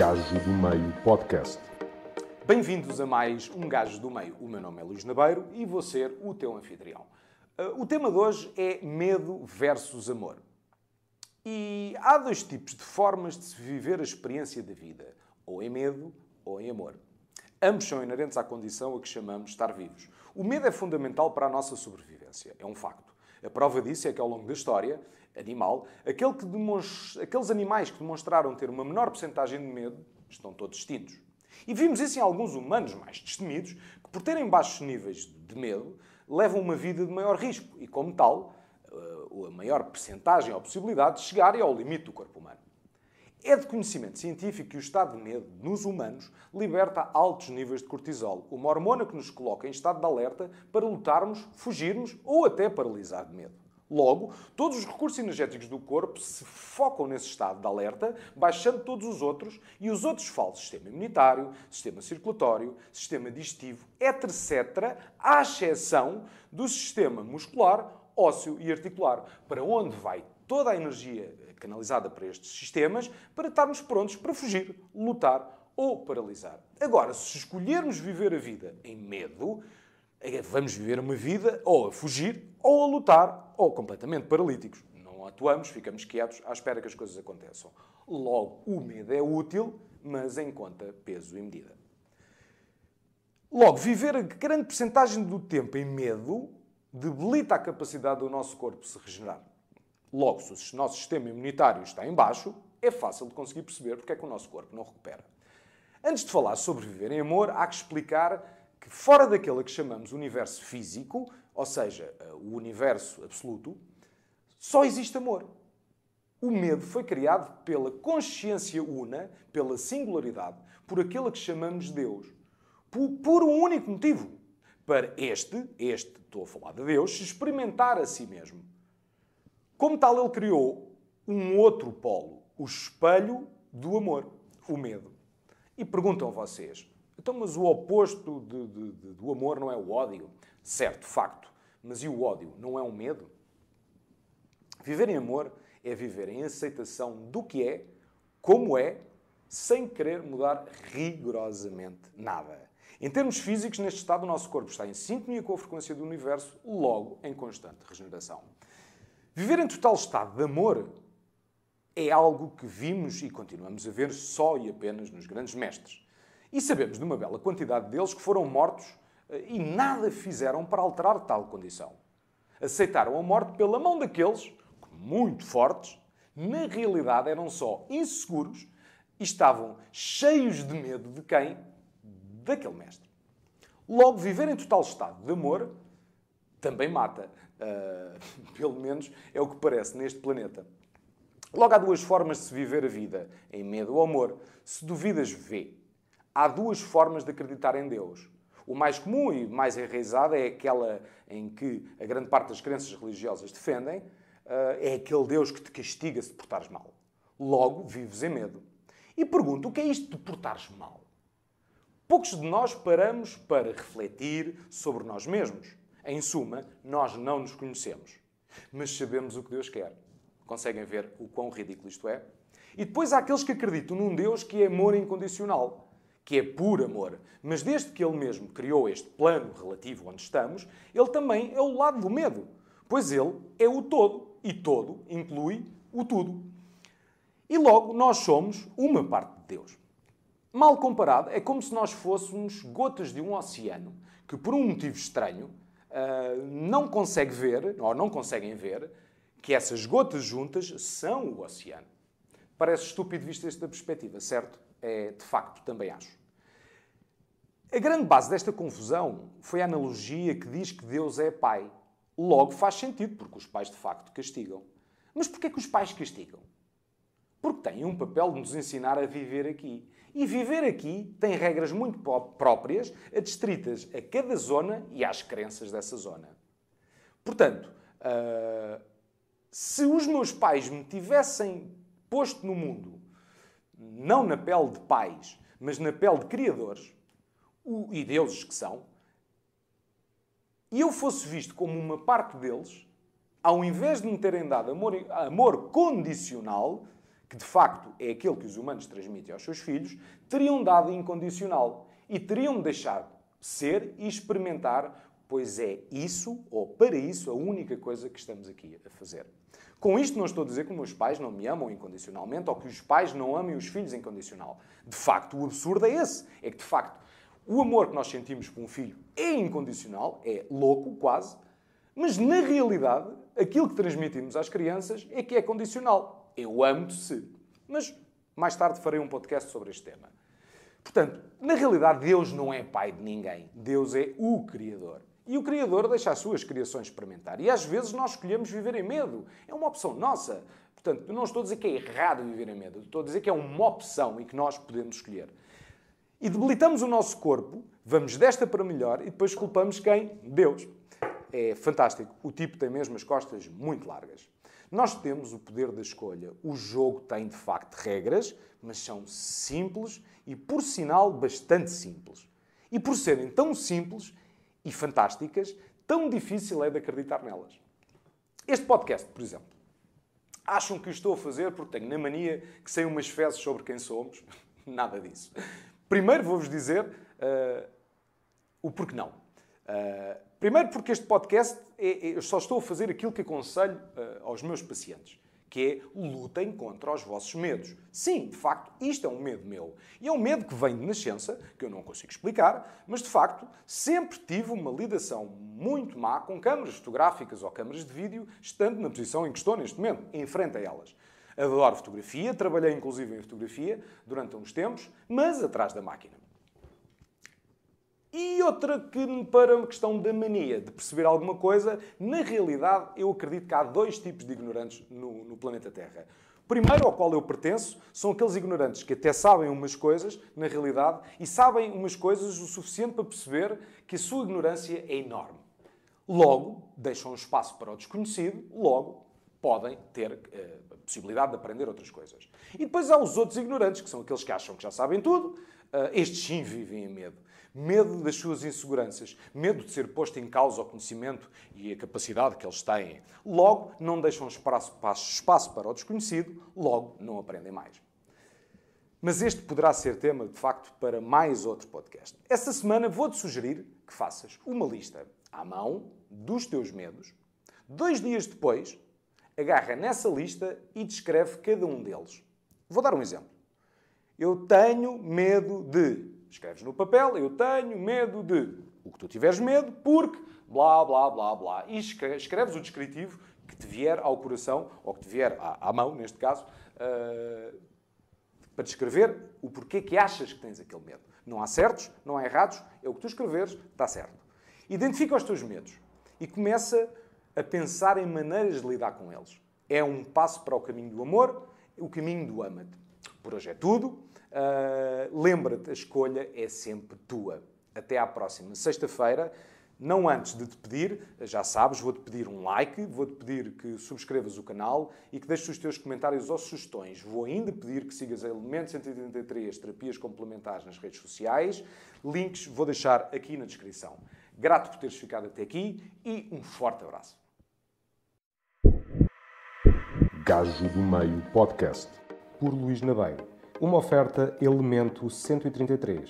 Gajo do Meio Podcast. Bem-vindos a mais um Gajo do Meio. O meu nome é Luís Nabeiro e vou ser o teu anfitrião. O tema de hoje é medo versus amor. E há dois tipos de formas de se viver a experiência da vida, ou em medo ou em amor. Ambos são inerentes à condição a que chamamos de estar vivos. O medo é fundamental para a nossa sobrevivência, é um facto. A prova disso é que ao longo da história animal, aqueles animais que demonstraram ter uma menor percentagem de medo estão todos extintos. E vimos isso em alguns humanos mais destemidos, que por terem baixos níveis de medo, levam uma vida de maior risco e, como tal, a maior percentagem ou possibilidade de chegarem ao limite do corpo humano. É de conhecimento científico que o estado de medo nos humanos liberta altos níveis de cortisol, uma hormona que nos coloca em estado de alerta para lutarmos, fugirmos ou até paralisar de medo. Logo, todos os recursos energéticos do corpo se focam nesse estado de alerta, baixando todos os outros, e os outros falsos, sistema imunitário, sistema circulatório, sistema digestivo, etc., à exceção do sistema muscular, ósseo e articular, para onde vai toda a energia canalizada para estes sistemas para estarmos prontos para fugir, lutar ou paralisar. Agora, se escolhermos viver a vida em medo, vamos viver uma vida ou a fugir, ou a lutar, ou completamente paralíticos. Não atuamos, ficamos quietos à espera que as coisas aconteçam. Logo, o medo é útil, mas em conta, peso e medida. Logo, viver a grande percentagem do tempo em medo debilita a capacidade do nosso corpo se regenerar. Logo, se o nosso sistema imunitário está em baixo, é fácil de conseguir perceber porque é que o nosso corpo não recupera. Antes de falar sobre viver em amor, há que explicar que fora daquele que chamamos universo físico, ou seja, o universo absoluto, só existe amor. O medo foi criado pela consciência una, pela singularidade, por aquele que chamamos Deus. Por um único motivo. Para estou a falar de Deus, se experimentar a si mesmo. Como tal, ele criou um outro polo, o espelho do amor, o medo. E perguntam vocês, então, mas o oposto do amor não é o ódio? Certo, facto. Mas e o ódio não é um medo? Viver em amor é viver em aceitação do que é, como é, sem querer mudar rigorosamente nada. Em termos físicos, neste estado, o nosso corpo está em sintonia com a frequência do universo, logo em constante regeneração. Viver em total estado de amor é algo que vimos e continuamos a ver só e apenas nos grandes mestres. E sabemos de uma bela quantidade deles que foram mortos e nada fizeram para alterar tal condição. Aceitaram a morte pela mão daqueles, muito fortes, na realidade eram só inseguros e estavam cheios de medo de quem? Daquele mestre. Logo, viver em total estado de amor também mata. Pelo menos é o que parece neste planeta. Logo, há duas formas de se viver a vida, em medo ou amor. Se duvidas, vê. Há duas formas de acreditar em Deus. O mais comum e mais enraizado é aquela em que a grande parte das crenças religiosas defendem. É aquele Deus que te castiga se te portares mal. Logo, vives em medo. E pergunto, o que é isto de portares mal? Poucos de nós paramos para refletir sobre nós mesmos. Em suma, nós não nos conhecemos. Mas sabemos o que Deus quer. Conseguem ver o quão ridículo isto é? E depois há aqueles que acreditam num Deus que é amor incondicional, que é puro amor. Mas desde que Ele mesmo criou este plano relativo onde estamos, Ele também é o lado do medo. Pois Ele é o todo. E todo inclui o tudo. E logo nós somos uma parte de Deus. Mal comparado, é como se nós fôssemos gotas de um oceano que, por um motivo estranho, não consegue ver, ou não conseguem ver, que essas gotas juntas são o oceano. Parece estúpido visto esta perspectiva, certo? De facto, também acho. A grande base desta confusão foi a analogia que diz que Deus é pai. Logo faz sentido, porque os pais de facto castigam. Mas porquê que os pais castigam? Porque têm um papel de nos ensinar a viver aqui. E viver aqui tem regras muito próprias, adstritas a cada zona e às crenças dessa zona. Portanto, se os meus pais me tivessem posto no mundo, não na pele de pais, mas na pele de criadores, e deuses que são, e eu fosse visto como uma parte deles, ao invés de me terem dado amor condicional, que de facto é aquele que os humanos transmitem aos seus filhos, teriam dado incondicional e teriam deixado ser e experimentar, pois é isso, ou para isso, a única coisa que estamos aqui a fazer. Com isto não estou a dizer que os meus pais não me amam incondicionalmente ou que os pais não amem os filhos incondicional. De facto, o absurdo é esse. É que, de facto, o amor que nós sentimos por um filho é incondicional, é louco quase, mas na realidade, aquilo que transmitimos às crianças é que é condicional. Eu amo-te se. Mas mais tarde farei um podcast sobre este tema. Portanto, na realidade, Deus não é pai de ninguém. Deus é o Criador. E o Criador deixa as suas criações experimentar. E às vezes nós escolhemos viver em medo. É uma opção nossa. Portanto, eu não estou a dizer que é errado viver em medo. Estou a dizer que é uma opção e que nós podemos escolher. E debilitamos o nosso corpo, vamos desta para melhor e depois culpamos quem? Deus. É fantástico. O tipo tem mesmo as costas muito largas. Nós temos o poder da escolha. O jogo tem, de facto, regras, mas são simples e, por sinal, bastante simples. E por serem tão simples e fantásticas, tão difícil é de acreditar nelas. Este podcast, por exemplo, acham que o estou a fazer porque tenho na mania que sei umas fezes sobre quem somos? Nada disso. Primeiro vou-vos dizer o porquê não. Primeiro porque este podcast, eu só estou a fazer aquilo que aconselho aos meus pacientes, que é lutem contra os vossos medos. Sim, de facto, isto é um medo meu. E é um medo que vem de nascença, que eu não consigo explicar, mas de facto sempre tive uma ligação muito má com câmaras fotográficas ou câmaras de vídeo, estando na posição em que estou neste momento, em frente a elas. Adoro fotografia, trabalhei inclusive em fotografia durante uns tempos, mas atrás da máquina. E outra que, para a questão da mania de perceber alguma coisa, na realidade eu acredito que há dois tipos de ignorantes no planeta Terra. O primeiro ao qual eu pertenço são aqueles ignorantes que até sabem umas coisas, na realidade, e sabem umas coisas o suficiente para perceber que a sua ignorância é enorme. Logo, deixam um espaço para o desconhecido, logo podem ter a possibilidade de aprender outras coisas. E depois há os outros ignorantes, que são aqueles que acham que já sabem tudo. Estes sim vivem em medo. Medo das suas inseguranças, medo de ser posto em causa o conhecimento e a capacidade que eles têm. Logo, não deixam espaço para o desconhecido, logo, não aprendem mais. Mas este poderá ser tema, de facto, para mais outro podcast. Esta semana vou-te sugerir que faças uma lista à mão dos teus medos. 2 dias depois, agarra nessa lista e descreve cada um deles. Vou dar um exemplo. Eu tenho medo de... Escreves no papel, eu tenho medo de o que tu tiveres medo, porque blá, blá, blá, blá. E escreves o descritivo que te vier ao coração, ou que te vier à mão, neste caso, para descrever o porquê que achas que tens aquele medo. Não há certos, não há errados, é o que tu escreveres, está certo. Identifica os teus medos e começa a pensar em maneiras de lidar com eles. É um passo para o caminho do amor, o caminho do ama-te. Por hoje é tudo. Lembra-te, a escolha é sempre tua. Até à próxima sexta-feira. Não antes de te pedir, já sabes, vou-te pedir um like, vou-te pedir que subscrevas o canal e que deixes os teus comentários ou sugestões. Vou ainda pedir que sigas a Elemento 183 Terapias Complementares nas redes sociais. Links vou deixar aqui na descrição. Grato por teres ficado até aqui e um forte abraço. Gajo do Meio Podcast, por Luís Nabeiro. Uma oferta Elemento 133.